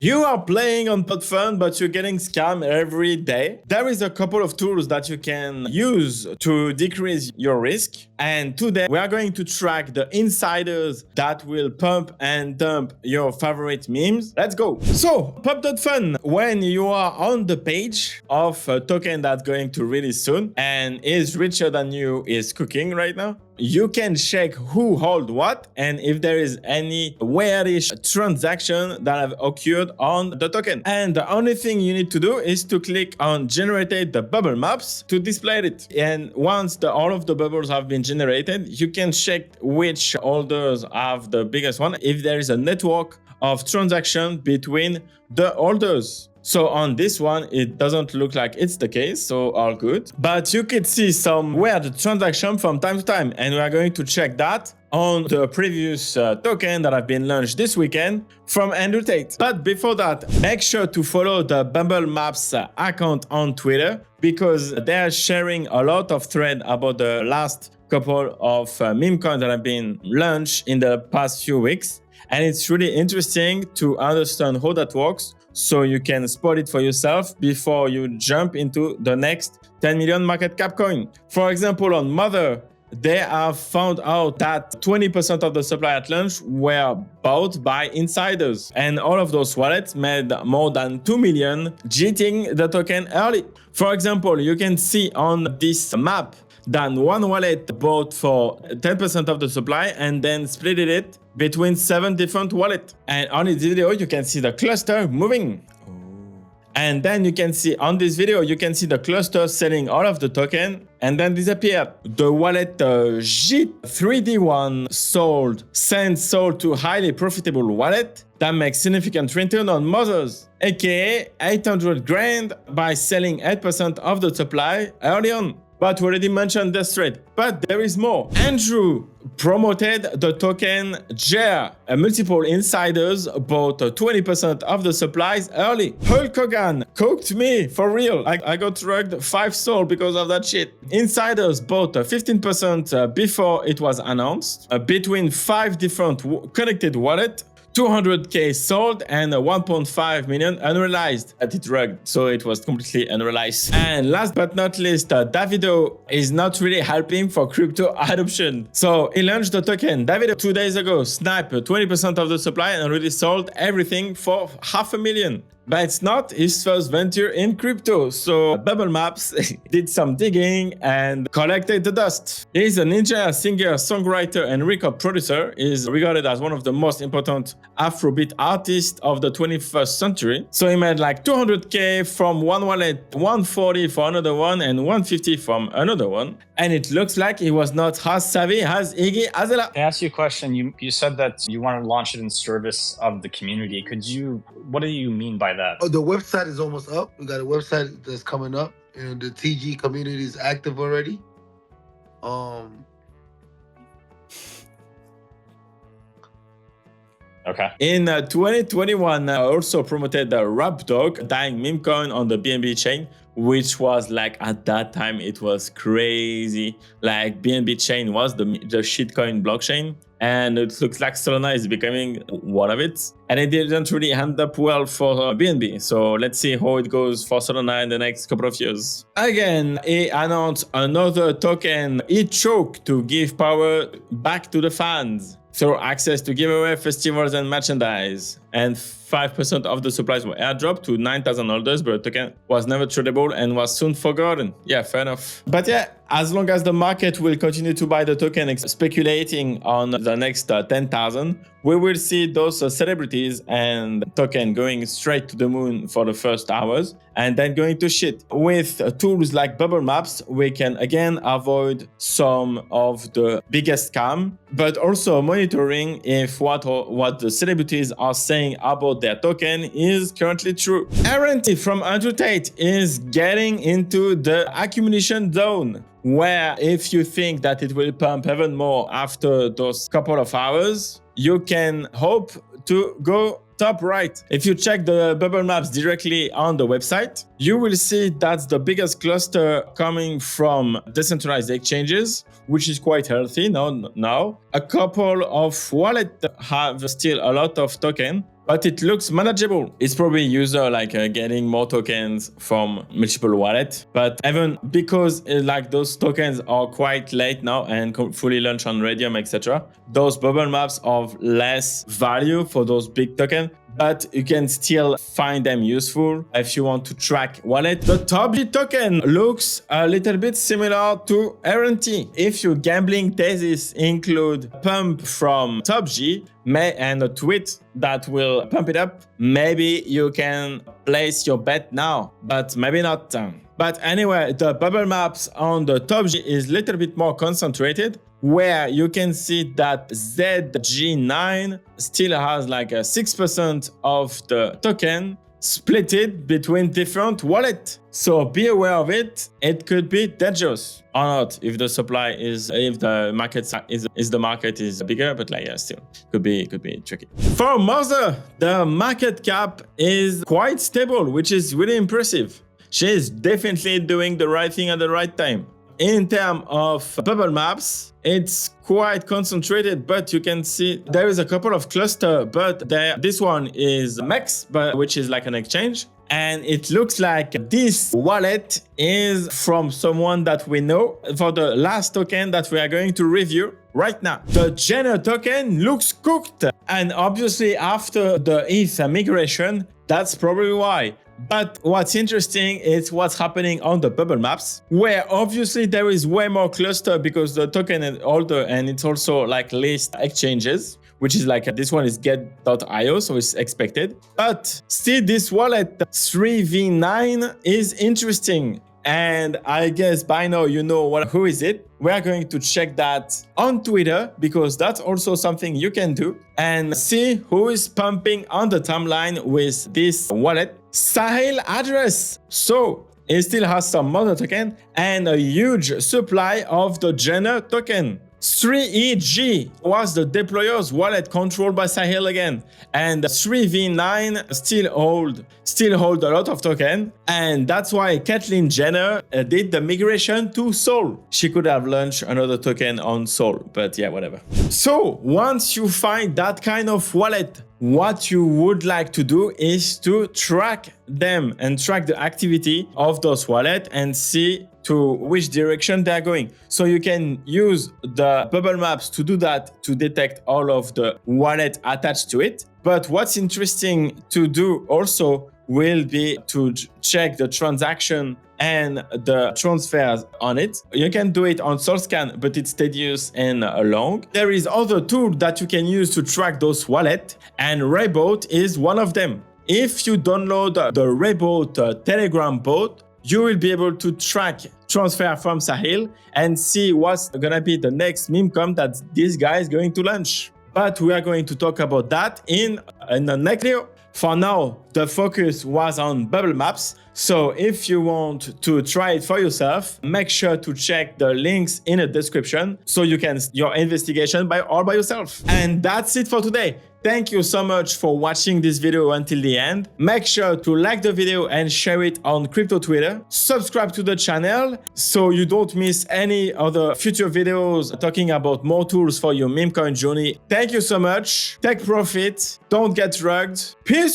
You are playing on Pump.fun, but you're getting scammed every day. There is a couple of tools that you can use to decrease your risk. And today we are going to track the insiders that will pump and dump your favorite memes. Let's go. So Pump.fun, when you are on the page of a token that's going to release soon and is richer than you is cooking right now, you can check who hold what and if there is any weirdish transaction that have occurred on the token. And the only thing you need to do is to click on generated the bubble maps to display it. And once all of the bubbles have been generated, you can check which holders have the biggest one, if there is a network of transaction between the holders. So on this one, it doesn't look like it's the case, so all good. But you could see some weird transaction from time to time, and we are going to check that on the previous token that have been launched this weekend from Andrew Tate. But before that, make sure to follow the Bubblemaps account on Twitter, because they're sharing a lot of thread about the last couple of Memecoins that have been launched in the past few weeks. And it's really interesting to understand how that works, so you can spot it for yourself before you jump into the next 10 million market cap coin. For example, on Mother, they have found out that 20% of the supply at launch were bought by insiders. And all of those wallets made more than 2 million jitting the token early. For example, you can see on this map that one wallet bought for 10% of the supply and then split it between 7 different wallets. And on this video, you can see the cluster moving. And then you can see on this video, you can see the cluster selling all of the token and then disappear. The wallet JIT3D1 sold to highly profitable wallet that makes significant return on Mothers, aka 800 grand by selling 8% of the supply early on. But we already mentioned this thread, but there is more. Andrew promoted the token JER. Multiple insiders bought 20% of the supplies early. Hulk Hogan cooked me for real. I got rugged 5 soul because of that shit. Insiders bought 15% before it was announced between 5 different connected wallets. 200k sold and 1.5 million unrealized at it rugged, so it was completely unrealized. And last but not least, Davido is not really helping for crypto adoption. So he launched the token. Davido 2 days ago sniped 20% of the supply and already sold everything for $500,000. But it's not his first venture in crypto, so Bubblemaps did some digging and collected the dust. He's a ninja singer, songwriter, and record producer. He's regarded as one of the most important Afrobeat artists of the 21st century. So he made like 200k from one wallet, 140 for another one, and 150 from another one. And it looks like he was not as savvy as Iggy Azalea. I asked you a question. You said that you want to launch it in service of the community. What do you mean by that? Oh, the website is almost up. We got a website that's coming up, and the TG community is active already. Okay. In 2021, I also promoted the Rap Dog dying Memecoin on the BNB chain, which was like, at that time, it was crazy. Like BNB chain was the shitcoin blockchain. And it looks like Solana is becoming one of it. And it didn't really end up well for BNB. So let's see how it goes for Solana in the next couple of years. Again, he announced another token, eChoke, to give power back to the fans through access to giveaway, festivals, and merchandise. And 5% of the supplies were airdropped to 9,000 holders, but the token was never tradable and was soon forgotten. Yeah, fair enough. But yeah, as long as the market will continue to buy the token, speculating on the next 10,000, we will see those celebrities and token going straight to the moon for the first hours and then going to shit. With tools like Bubblemaps, we can again avoid some of the biggest scam, but also monitoring if what the celebrities are saying about their token is currently true. Guarantee from Andrew Tate is getting into the accumulation zone, where if you think that it will pump even more after those couple of hours, you can hope to go top right. If you check the Bubblemaps directly on the website, you will see that's the biggest cluster coming from decentralized exchanges, which is quite healthy now. A couple of wallets have still a lot of token, but it looks manageable. It's probably user like getting more tokens from multiple wallets, but even because like those tokens are quite late now and fully launched on Radium, etc. Those bubble maps of less value for those big tokens, but you can still find them useful if you want to track wallet. The TopG token looks a little bit similar to RNT. If your gambling thesis include pump from TopG and a tweet that will pump it up, maybe you can place your bet now, but maybe not. But anyway, the bubble maps on the TopG is a little bit more concentrated, where you can see that ZG9 still has like a 6% of the token split it between different wallets. So be aware of it. It could be dangerous or not if the supply is, if the market is bigger, but like yeah, still could be tricky. For Mother, the market cap is quite stable, which is really impressive. She's definitely doing the right thing at the right time. In terms of bubble maps, it's quite concentrated, but you can see there is a couple of clusters, but this one is MEX, which is like an exchange. And it looks like this wallet is from someone that we know for the last token that we are going to review right now. The Jenner token looks cooked. And obviously after the ETH migration, that's probably why. But what's interesting is what's happening on the bubble maps, where obviously there is way more cluster because the token is older and it's also like list exchanges, which is like this one is get.io, so it's expected. But still this wallet 3v9 is interesting. And I guess by now you know who is it. We are going to check that on Twitter because that's also something you can do and see who is pumping on the timeline with this wallet. Sahil address. So it still has some Mother token and a huge supply of the Jenner token. 3EG was the deployer's wallet controlled by Sahil again, and 3v9 still hold a lot of token, and that's why Caitlyn Jenner did the migration to Sol. She could have launched another token on Sol, but yeah, whatever. So once you find that kind of wallet, what you would like to do is to track them and track the activity of those wallets and see to which direction they are going. So you can use the bubble maps to do that, to detect all of the wallet attached to it. But what's interesting to do also will be to check the transaction and the transfers on it. You can do it on SoulScan, but it's tedious and long. There is other tool that you can use to track those wallets, and Raybot is one of them. If you download the Raybot Telegram bot, you will be able to track transfer from Sahil and see what's gonna be the next Memecoin that this guy is going to launch. But we are going to talk about that in the next video. For now, the focus was on bubble maps. So if you want to try it for yourself, make sure to check the links in the description so you can your investigation all by yourself. And that's it for today. Thank you so much for watching this video until the end. Make sure to like the video and share it on Crypto Twitter. Subscribe to the channel so you don't miss any other future videos talking about more tools for your Memecoin journey. Thank you so much. Take profit. Don't get drugged. Peace.